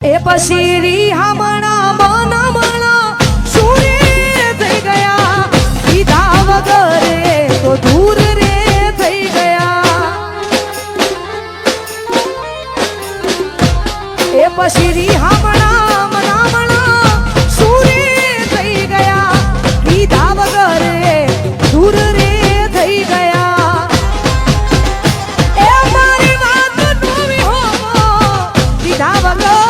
એ પશીરી હમણા મનમણા સુરે થઈ ગયા કીધા વગર તો દૂર રે થઈ ગયા એ પશીરી હમણા મનમણા સુરે થઈ ગયા કીધા વગર દૂર રે થઈ ગયા એ મારી વાત નોવી હો કીધા વગર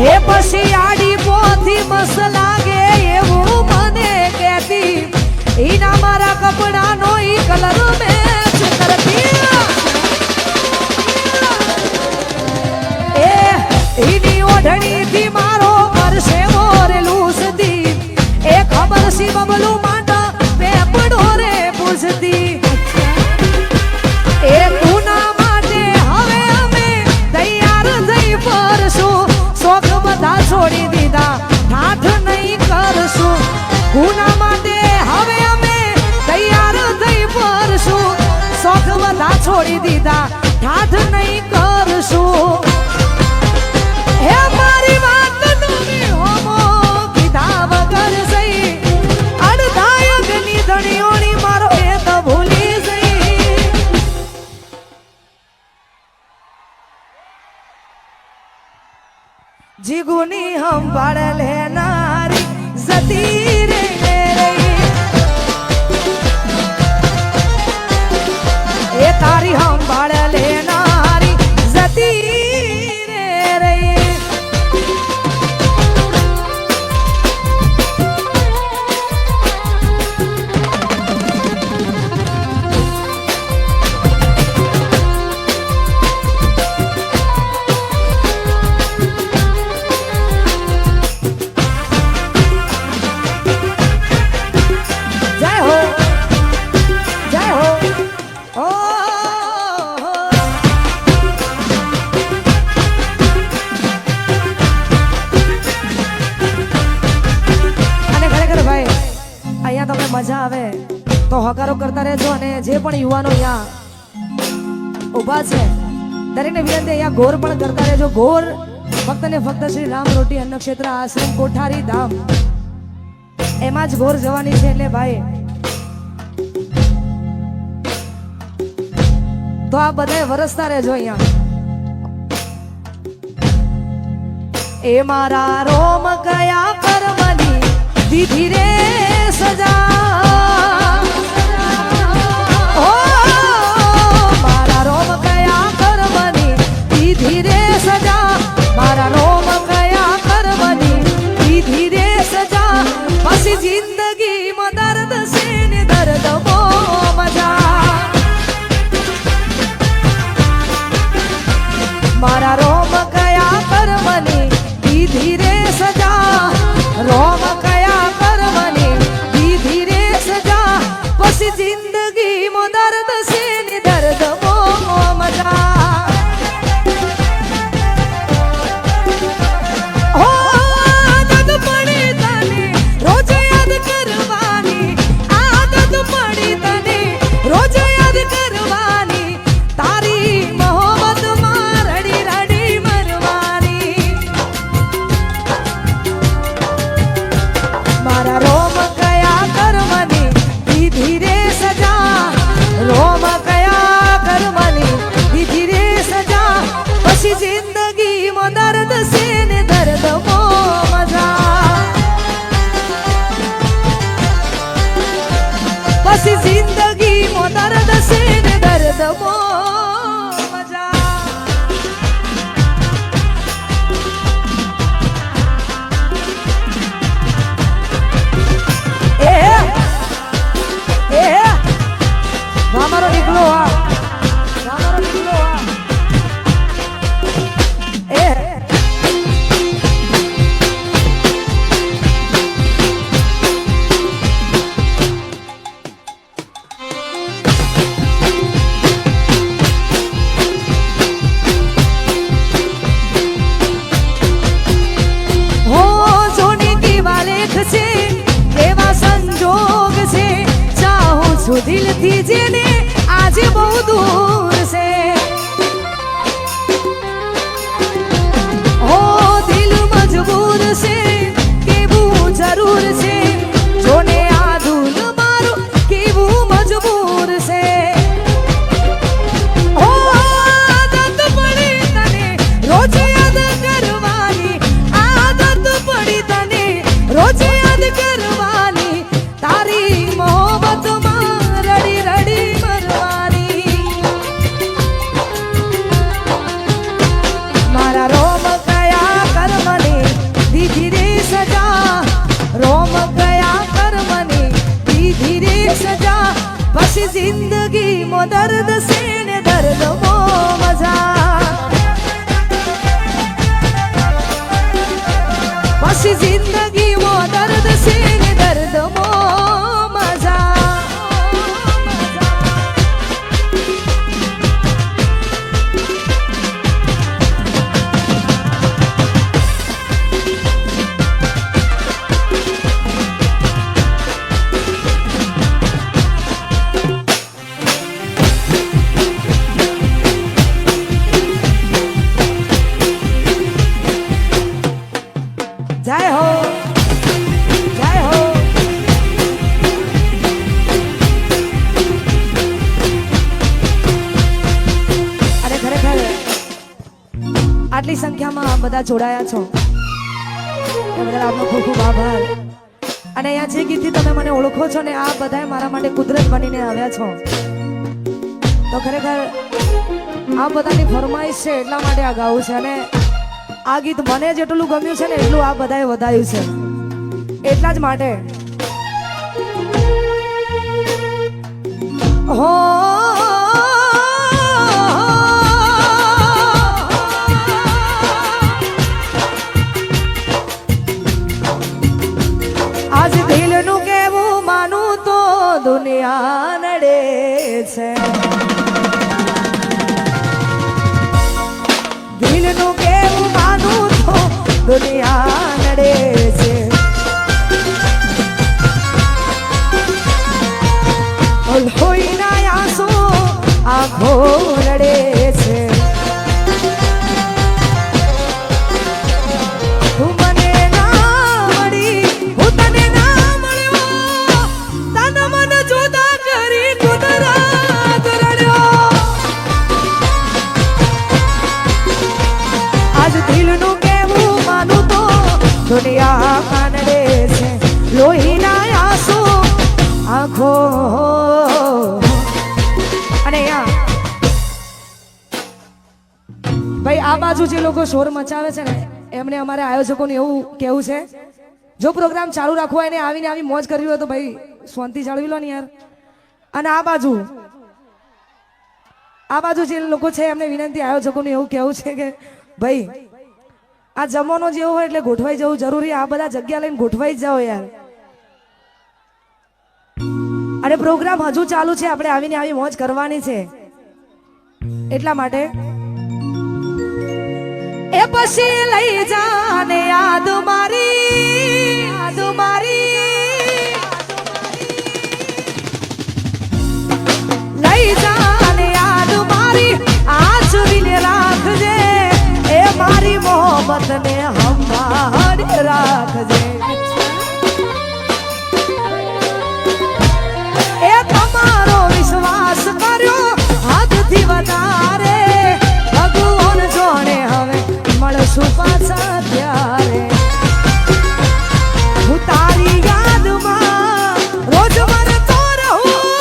એ પછી આડી પોથી મસ લાગે એવું મને કહેતી ઈના મારા કપડાનો ઈ કલર મેચ કરતી એ ઈની ઓઢણીથી મારો પરસે મોરે લૂસતી એ ખબર સી બબલું માંડા પેપડો રે પૂછતી એ ગુના માટે હવે અમે તૈયાર થઈ પરશું શોખ બધા છોડી દીધા ઠાઠ નહીં કરશું ગુના માટે હવે અમે તૈયાર થઈ પરશું શોખ બધા છોડી દીધા ઠાઠ નહીં કરશું હે મારી વાત નવી હોમો કીધા વગર સહી અડધાયકની ધણીઓની મારો એ તો ભૂલી જઈ જીગુની સંભાળ લેનારી જતી રે એ તારી સંભાળ લેનારી જતી રે મજા આવે તો હકારો કરતા રહેજો અને જે પણ યુવાનો અહીંયા ઊભા છે દરેકને વિનંતી અહીંયા ગોર પણ કરતા રહેજો ગોર ફક્ત ને ફક્ત શ્રી રામ રોટી અન્ન ક્ષેત્ર આશ્રમ કોઠારી ધામ એમાં જ ગોર જવાની છે એટલે ભાઈ તો આ બધા વરસતા રહેજો અહીંયા એ મારા રોમ કયા કર્મની દીધી રે સજા મારા રોમ કયા કર્મની દીધી રે સજા મારા રોમ કયા કર્મની દીધી રે સજા પછી જિંદગીમાં દર્દ છે ને દર્દ બહુ મજા મારા રોમ કયા કર્મની દીધી રે સજા રોમ કયા કર્મની દીધી રે સજા પછી જિંદગીમાં દર્દ છે ને દર્દ બહુ મજા હો આદત પડી તને રોજ યાદ કરવાની આદત પડી તને રોજ યાદ કરવાની તારી મોહબ્બતમાં રડી રડી મરવાની મારા રોમ કયા કર્મની દીધી રે સજા પછી જિંદગી મો દર્દ છે ને દર્દ મો મજા મારો નીકળો મારો નીકળો દિલથી જેને આજે બહુ દૂર છે ઓ દિલ મજબૂર છે કેવું જરૂર છે જોને આ દિલ મારું કેવું મજબૂર છે ઓ આદત પડી તને રોજ યાદ કરવાની આદત પડી તને રોજ યાદ કરવાની તારી મોહબ્બતમાં जिंदगी मो दर्द से ने दर्द मो मजा बस जिंदगी मो दर्द से ने दर्द मो मजा जय हो जय हो अरे खरेखर आटली संख्याમાં બધા જોડાયા છો એ બદલ આપનો ખૂબ ખૂબ આભાર અને અહીંયા જે ગીતથી તમે મને ઓળખો છો ને આ બધાએ મારા માટે કુદરત બનીને આવ્યા છો તો ખરેખર આ બધાની ફરમાઈશ છે એટલા માટે આ ગાવું છે અને આ ગીત મને જેટલું ગમ્યું છે ને એટલું આ બધાએ વધાયું છે એટલા જ માટે હો આજ દિલનું કેવું માનું તો દુનિયા નડે છે દિલનું કેવું માનું તો દુનિયા નડે છે લોહીના આંસુ આંખો રડે છે તું મને ના મળી હું તને ના મળ્યો તન મન જુદા કરી કુદરત રડ્યો આજ દિલનું કેવું માનું તો દુનિયા કાનડે છે લોહીના આંસુ આંખો અને ભાઈ આ બાજુ જે લોકો શોર મચાવે છે ને એમને અમારે આયોજકોને એવું કેવું છે જો પ્રોગ્રામ ચાલુ રાખવો હોય ને આવીને આવી મોજ કરવી હોય તો ભાઈ શાંતિ જાળવી લો ને યાર અને આ બાજુ જે લોકો છે એમને વિનંતી આયોજકોને એવું કેવું છે કે ભાઈ આ જમવાનો જેવો હોય એટલે ગોઠવાઈ જવું જરૂરી આ બધા જગ્યા લઈને ગોઠવાઈ જ જાઓ યાર અને પ્રોગ્રામ હજુ ચાલુ છે આપણે આવીને આવી મોજ કરવાની છે એટલા માટે એ પછી લઈ જાને યાદ મારી લઈ જાને યાદ મારી આજ દિલે રાખજે એ મારી મોહબ્બત ને હમારી રાખજે એ તમારો વિશ્વાસ કર્યો હદથી વધારે ભગવાન જોડે હવે મળશું પાછા ત્યારે હું તારી યાદમાં રોજ મરતો રહું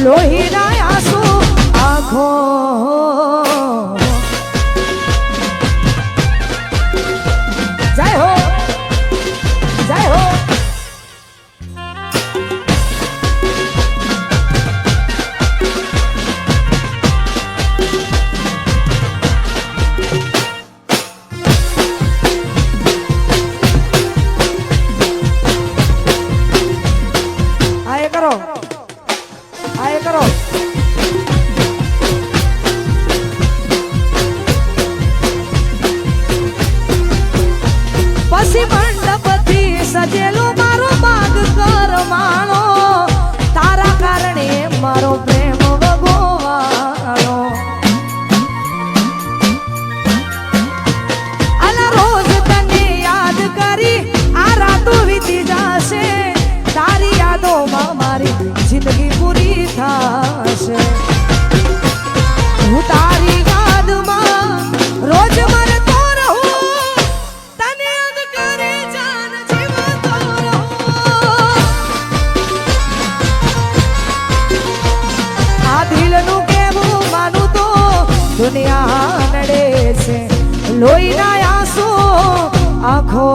લોહીના આંસુ આંખો જય હો જય હો આયે કરો પછી મંડપથી સજેલો મારો બાગ કરમાણો તારા કારણે મારો પ્રેમ વગોવાળો આલા રોજ તને યાદ કરી આ રાતો વીતી જશે તારી યાદોમાં મારી જિંદગી પૂરી થશે હું તારી યાદમાં રોજ મરતો રહું તને યાદ કરે જાન જીવતો રહું આ દિલનું કેવું માનું તો દુનિયા નડે છે લોહીના આંસુ આંખો